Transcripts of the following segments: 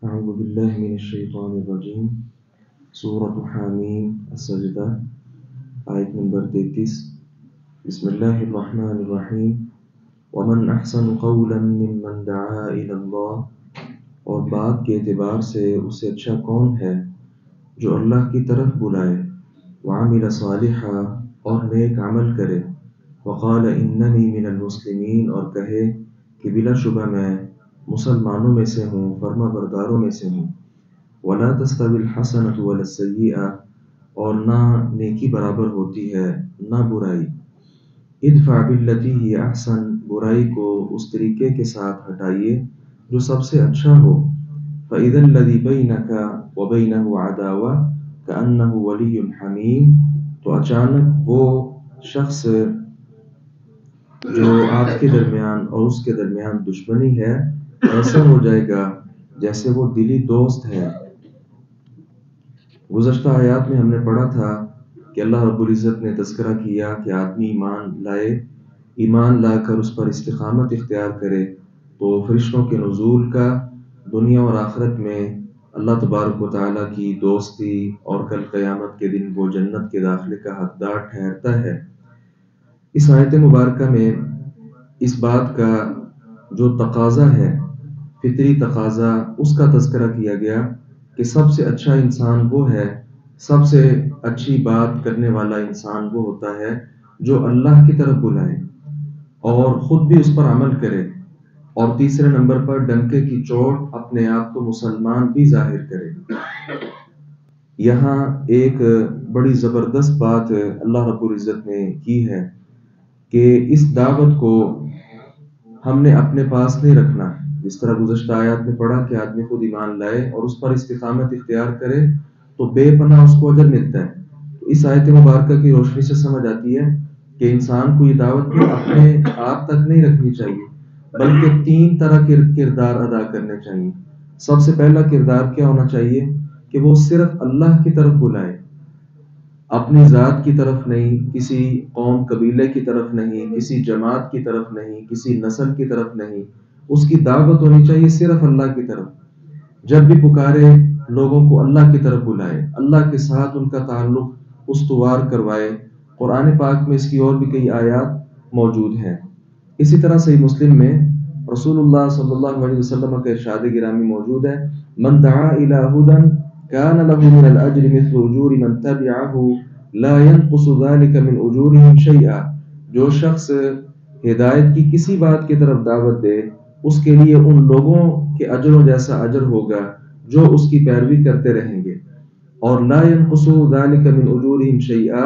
أعوذ بالله من الشيطان الرجيم سورة حامیم السجدہ آیت نمبر 33 بسم اللہ الرحمن الرحیم ومن احسن قولا ممن دعا إلى اللہ، اور بات کے اعتبار سے اس سے اچھا کون ہے جو اللہ کی طرف بلائے، وعمل صالحا اور نیک عمل کرے، وقال اننی من المسلمین اور کہے کہ بلا شبہ میں مسلمانوں میں سے ہوں، فرما برداروں میں سے ہوں، ولا تستوی الحسنۃ ولا السیئۃ اور نہ نیکی برابر ہوتی ہے نہ برائی، ادفع باللتی ہی احسن برائی کو اس طریقے کے ساتھ ہٹائیے جو سب سے اچھا ہو، فإذا الذی بینک وبینہ عداوہ کأنہ ولی حمیم، تو اچانک وہ شخص جو آپ کے درمیان اور اس کے درمیان دشمنی ہے ایسا ہو جائے گا جیسے وہ دلی دوست ہے۔ گزشتہ آیات میں ہم نے پڑھا تھا کہ اللہ رب العزت نے تذکرہ کیا کہ آدمی ایمان لا کر اس پر استقامت اختیار کرے تو فرشتوں کے نزول کا، دنیا اور آخرت میں اللہ تبارک و تعالیٰ کی دوستی اور کل قیامت کے دن وہ جنت کے داخلے کا حقدار ٹھہرتا ہے۔ اس آیت مبارکہ میں اس بات کا جو تقاضا ہے، فطری تقاضا، اس کا تذکرہ کیا گیا کہ سب سے اچھا انسان وہ ہے، سب سے اچھی بات کرنے والا انسان وہ ہوتا ہے جو اللہ کی طرف بلائے اور خود بھی اس پر عمل کرے، اور تیسرے نمبر پر ڈنکے کی چوٹ اپنے آپ کو مسلمان بھی ظاہر کرے۔ یہاں ایک بڑی زبردست بات اللہ رب العزت نے کی ہے کہ اس دعوت کو ہم نے اپنے پاس نہیں رکھنا، جس طرح گزشتہ آیات میں پڑھا کہ آدمی خود ایمان لائے اور اس پر استقامت اختیار کرے تو بے پناہ اس کو اجر ملتا ہے۔ تو اس آیت مبارکہ کی روشنی سے سمجھ آتی ہے کہ انسان کو یہ دعوت بھی اپنے آپ تک نہیں رکھنی چاہیے، بلکہ 3 طرح کے کردار ادا کرنے چاہیے۔ سب سے پہلا کردار کیا ہونا چاہیے کہ وہ صرف اللہ کی طرف بلائے، اپنی ذات کی طرف نہیں، کسی قوم قبیلے کی طرف نہیں، کسی جماعت کی طرف نہیں، کسی نسل کی طرف نہیں، اس کی دعوت ہونی چاہیے صرف اللہ کی طرف۔ جب بھی پکارے لوگوں کو اللہ کی طرف بلائے، اللہ کے ساتھ ان کا تعلق استوار کروائے۔ قرآن پاک میں اس کی اور بھی کئی آیات موجود ہیں۔ اسی طرح صحیح مسلم میں رسول اللہ صلی اللہ علیہ وسلم کا ارشاد گرامی موجود ہے، من دعا الی ھدی کان له من الاجر مثل اجور من تبعه لا ينقص ذلك من اجورهم شیئا، جو شخص ہدایت کی کسی بات کی طرف دعوت دے اس کے لیے ان لوگوں کے اجروں جیسا اجر ہوگا جو اس کی پیروی کرتے رہیں گے، اور لا ينقص ذلك من اجورهم شیئا،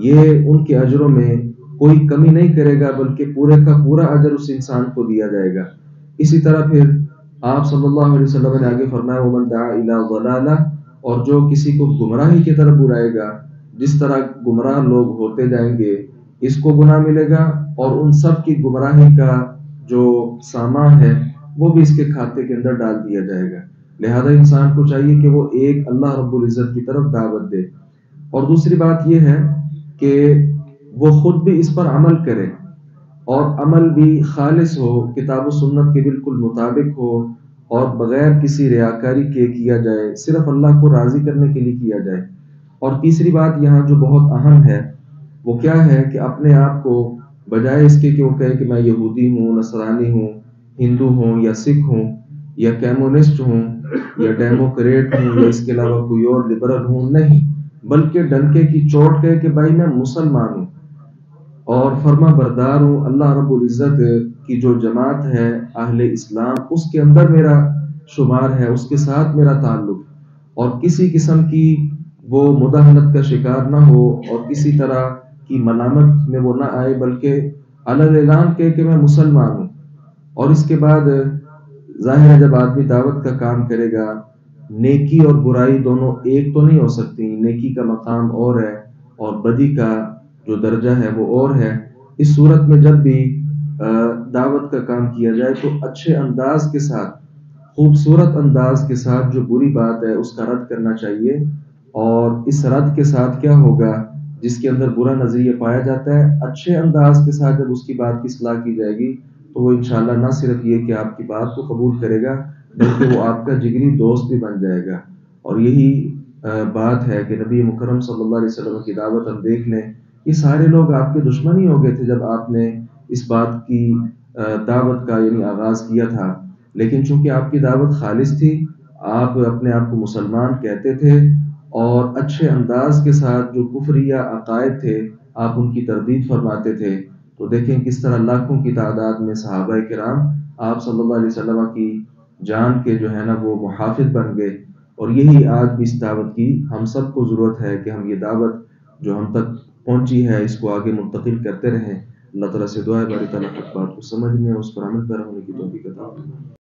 یہ ان کے اجروں میں کوئی کمی نہیں کرے گا بلکہ پورے کا پورا اجر اس انسان کو دیا جائے گا۔ اسی طرح پھر آپ صلی اللہ علیہ وسلم نے آگے فرمایا ومن دعا الی ضلالہ، اور جو کسی کو گمراہی کی طرف بلائے گا، جس طرح گمراہ لوگ ہوتے جائیں گے اس کو گناہ ملے گا، اور ان سب کی گمراہی کا جو سامان ہے وہ بھی اس کے کھاتے کے اندر ڈال دیا جائے گا۔ لہذا انسان کو چاہیے کہ وہ ایک اللہ رب العزت کی طرف دعوت دے، اور دوسری بات یہ ہے کہ وہ خود بھی اس پر عمل کرے، اور عمل بھی خالص ہو، کتاب و سنت کے بالکل مطابق ہو، اور بغیر کسی ریاکاری کے کیا جائے، صرف اللہ کو راضی کرنے کے لیے کیا جائے۔ اور تیسری بات یہاں جو بہت اہم ہے وہ کیا ہے کہ اپنے آپ کو بجائے اس کے کہ وہ کہے کہ میں یہودی ہوں، نصرانی ہوں، ہندو ہوں یا سکھ ہوں یا کمیونسٹ ہوں یا ڈیموکریٹ ہوں یا اس کے علاوہ کوئی اور لبرل ہوں، نہیں، بلکہ ڈنکے کی چوٹ کہے کہ بھائی میں مسلمان ہوں اور فرما بردار ہوں، اللہ رب العزت کی جو جماعت ہے اہل اسلام اس کے اندر میرا شمار ہے، اس کے ساتھ میرا تعلق، اور کسی قسم کی وہ مداہنت کا شکار نہ ہو اور کسی طرح کی ملامت میں وہ نہ آئے، بلکہ علی اعلان کہے کہ میں مسلمان ہوں۔ اور اس کے بعد ظاہر ہے جب آدمی دعوت کا کام کرے گا، نیکی اور برائی دونوں ایک تو نہیں ہو سکتی، نیکی کا مقام اور ہے اور بدی کا جو درجہ ہے وہ اور ہے۔ اس صورت میں جب بھی دعوت کا کام کیا جائے تو اچھے انداز کے ساتھ، خوبصورت انداز کے ساتھ جو بری بات ہے اس کا رد کرنا چاہیے، اور اس رد کے ساتھ کیا ہوگا، جس کے اندر برا نظریہ پایا جاتا ہے، اچھے انداز کے ساتھ جب اس کی بات کی اصلاح کی جائے گی تو وہ انشاءاللہ نہ صرف یہ کہ آپ کی بات کو قبول کرے گا بلکہ وہ آپ کا جگری دوست بھی بن جائے گا۔ اور یہی بات ہے کہ نبی مکرم صلی اللہ علیہ وسلم کی دعوت ہم دیکھ لیں، یہ سارے لوگ آپ کے دشمن ہی ہو گئے تھے جب آپ نے اس بات کی دعوت کا یعنی آغاز کیا تھا، لیکن چونکہ آپ کی دعوت خالص تھی، آپ اپنے آپ کو مسلمان کہتے تھے، اور اچھے انداز کے ساتھ جو کفریہ عقائد تھے آپ ان کی تردید فرماتے تھے، تو دیکھیں کس طرح لاکھوں کی تعداد میں صحابہ کرام آپ صلی اللہ علیہ وسلم کی جان کے جو ہے نا وہ محافظ بن گئے۔ اور یہی آج بھی اس دعوت کی ہم سب کو ضرورت ہے کہ ہم یہ دعوت جو ہم تک پہنچی ہے اس کو آگے منتقل کرتے رہیں۔ اللہ تعالیٰ سے دعا ہے باری تعالیٰ حق بات کو سمجھنے اور اس پر عمل پیرا ہونے کی توفیق عطا فرمائے۔